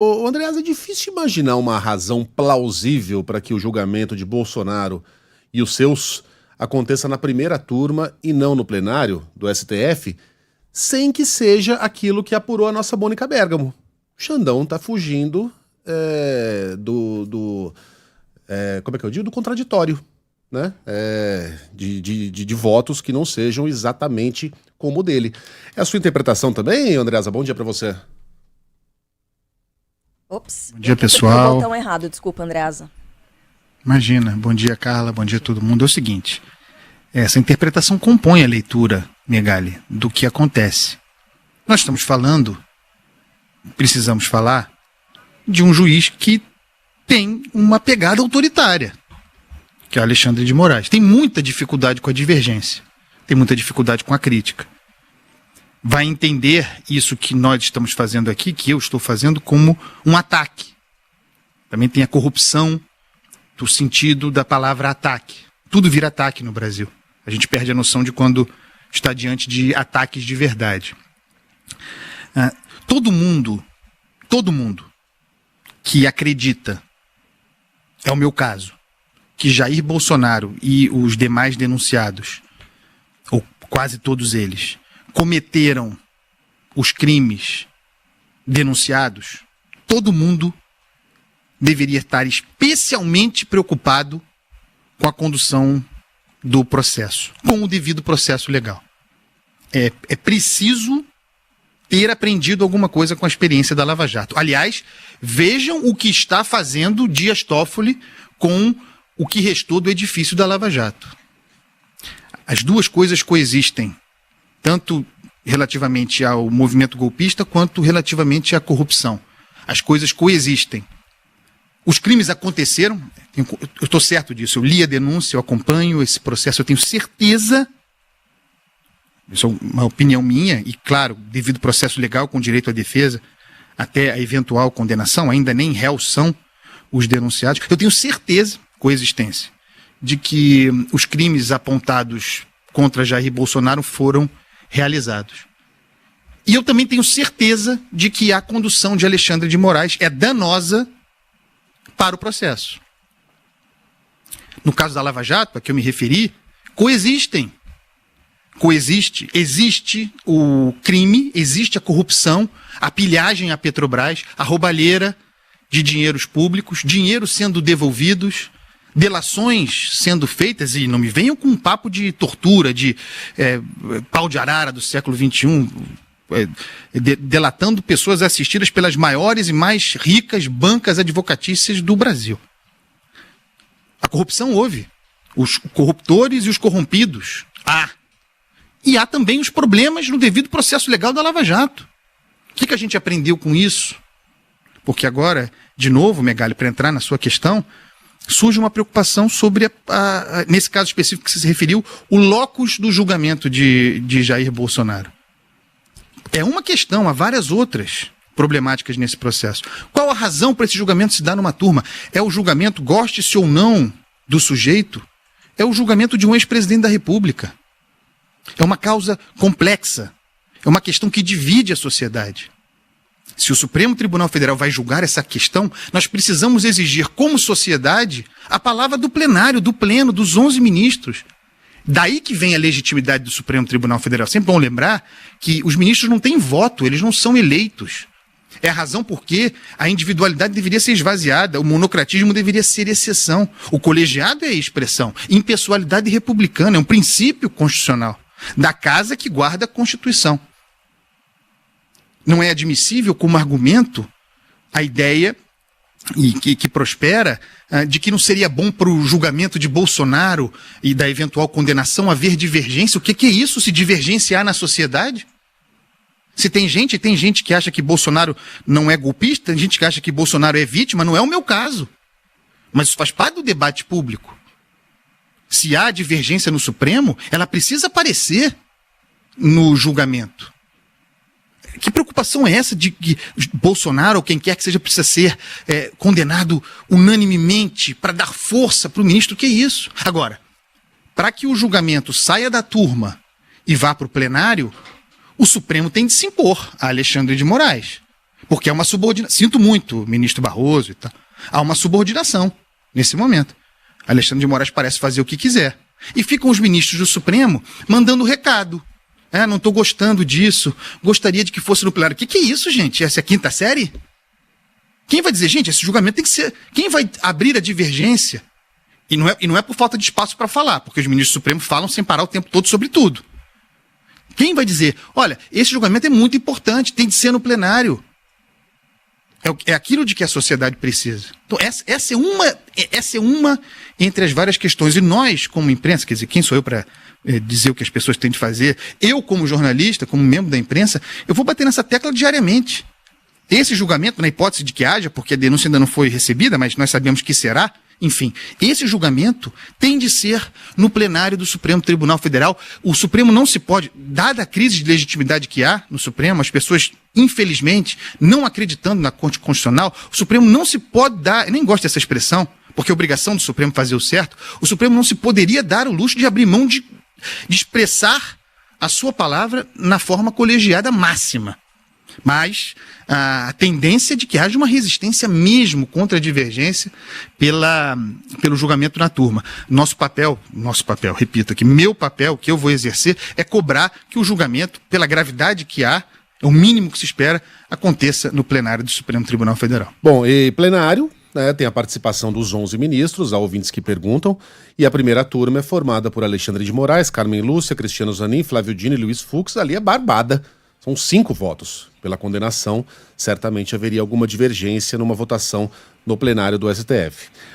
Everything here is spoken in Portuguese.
Ô, Andreas, é difícil imaginar uma razão plausível para que o julgamento de Bolsonaro e os seus aconteça na primeira turma e não no plenário do STF, sem que seja aquilo que apurou a nossa Mônica Bergamo. O Xandão tá fugindo como é que eu digo? Do contraditório, né? De votos que não sejam exatamente como o dele. É a sua interpretação também, Andreasa? Bom dia para você. Ops. Bom dia, pessoal. O botão errado, desculpa, Andreasa. Imagina. Bom dia, Carla. Bom dia a todo mundo. É o seguinte, essa interpretação compõe a leitura, Megali, do que acontece. Nós estamos falando, precisamos falar, de um juiz que tem uma pegada autoritária, que é o Alexandre de Moraes. Tem muita dificuldade com a divergência, tem muita dificuldade com a crítica. Vai entender isso que nós estamos fazendo aqui, que eu estou fazendo, como um ataque. Também tem a corrupção do sentido da palavra ataque. Tudo vira ataque no Brasil. A gente perde a noção de quando está diante de ataques de verdade. Todo mundo que acredita, é o meu caso, que Jair Bolsonaro e os demais denunciados, ou quase todos eles, cometeram os crimes denunciados, todo mundo deveria estar especialmente preocupado com a condução do processo, com o devido processo legal. É preciso ter aprendido alguma coisa com a experiência da Lava Jato. Aliás, vejam o que está fazendo Dias Toffoli com o que restou do edifício da Lava Jato. As duas coisas coexistem, tanto relativamente ao movimento golpista quanto relativamente à corrupção. As coisas coexistem. Os crimes aconteceram, eu estou certo disso, eu li a denúncia, eu acompanho esse processo, eu tenho certeza, isso é uma opinião minha, e claro, devido ao processo legal com direito à defesa, até a eventual condenação, ainda nem réus são os denunciados, eu tenho certeza, coexistência, de que os crimes apontados contra Jair Bolsonaro foram realizados. E eu também tenho certeza de que a condução de Alexandre de Moraes é danosa para o processo. No caso da Lava Jato, a que eu me referi, coexiste o crime, existe a corrupção, a pilhagem à Petrobras, a roubalheira de dinheiros públicos, dinheiro sendo devolvidos, delações sendo feitas, e não me venham com um papo de tortura, de pau de arara do século XXI, delatando pessoas assistidas pelas maiores e mais ricas bancas advocatícias do Brasil. A corrupção houve. Os corruptores e os corrompidos. E há também os problemas no devido processo legal da Lava Jato. O que a gente aprendeu com isso? Porque agora, de novo, Megali, para entrar na sua questão, surge uma preocupação sobre, nesse caso específico que você se referiu, o locus do julgamento de Jair Bolsonaro. É uma questão, há várias outras problemáticas nesse processo. Qual a razão para esse julgamento se dar numa turma? É o julgamento, goste-se ou não do sujeito, é o julgamento de um ex-presidente da República. É uma causa complexa, é uma questão que divide a sociedade. Se o Supremo Tribunal Federal vai julgar essa questão, nós precisamos exigir, como sociedade, a palavra do plenário, do pleno, dos 11 ministros. Daí que vem a legitimidade do Supremo Tribunal Federal. Sempre bom lembrar que os ministros não têm voto, eles não são eleitos. É a razão por que a individualidade deveria ser esvaziada, o monocratismo deveria ser exceção. O colegiado é a expressão. Impessoalidade republicana é um princípio constitucional da casa que guarda a Constituição. Não é admissível como argumento a ideia que prospera de que não seria bom para o julgamento de Bolsonaro e da eventual condenação haver divergência. O que é isso, se divergência há na sociedade? Se tem gente que acha que Bolsonaro não é golpista, tem gente que acha que Bolsonaro é vítima, não é o meu caso. Mas isso faz parte do debate público. Se há divergência no Supremo, ela precisa aparecer no julgamento. Que preocupação é essa de que Bolsonaro ou quem quer que seja precisa ser condenado unanimemente para dar força para o ministro? Que é isso? Agora, para que o julgamento saia da turma e vá para o plenário, o Supremo tem de se impor a Alexandre de Moraes. Porque é uma subordinação. Sinto muito, ministro Barroso e tal. Há uma subordinação nesse momento. Alexandre de Moraes parece fazer o que quiser. E ficam os ministros do Supremo mandando recado. Não estou gostando disso, gostaria de que fosse no plenário. O que é isso, gente? Essa é a quinta série? Quem vai dizer, gente, esse julgamento tem que ser... Quem vai abrir a divergência? E não é por falta de espaço para falar, porque os ministros do Supremo falam sem parar o tempo todo sobre tudo. Quem vai dizer, olha, esse julgamento é muito importante, tem de ser no plenário. É aquilo de que a sociedade precisa. Então, essa é uma entre as várias questões. E nós, como imprensa, quer dizer, quem sou eu para dizer o que as pessoas têm de fazer? Eu, como jornalista, como membro da imprensa, eu vou bater nessa tecla diariamente. Esse julgamento, na hipótese de que haja, porque a denúncia ainda não foi recebida, mas nós sabemos que será, enfim, esse julgamento tem de ser no plenário do Supremo Tribunal Federal. O Supremo não se pode, dada a crise de legitimidade que há no Supremo, as pessoas, infelizmente, não acreditando na Corte Constitucional, o Supremo não se pode dar, eu nem gosto dessa expressão, porque é obrigação do Supremo fazer o certo, o Supremo não se poderia dar o luxo de abrir mão de expressar a sua palavra na forma colegiada máxima. Mas a tendência é de que haja uma resistência mesmo contra a divergência pelo julgamento na turma. Nosso papel, repito aqui, meu papel, que eu vou exercer, é cobrar que o julgamento, pela gravidade que há, é o mínimo que se espera, aconteça no plenário do Supremo Tribunal Federal. Bom, e plenário, tem a participação dos 11 ministros, há ouvintes que perguntam, e a primeira turma é formada por Alexandre de Moraes, Carmen Lúcia, Cristiano Zanin, Flávio Dino e Luiz Fux. Ali é barbada. São 5 votos pela condenação. Certamente haveria alguma divergência numa votação no plenário do STF.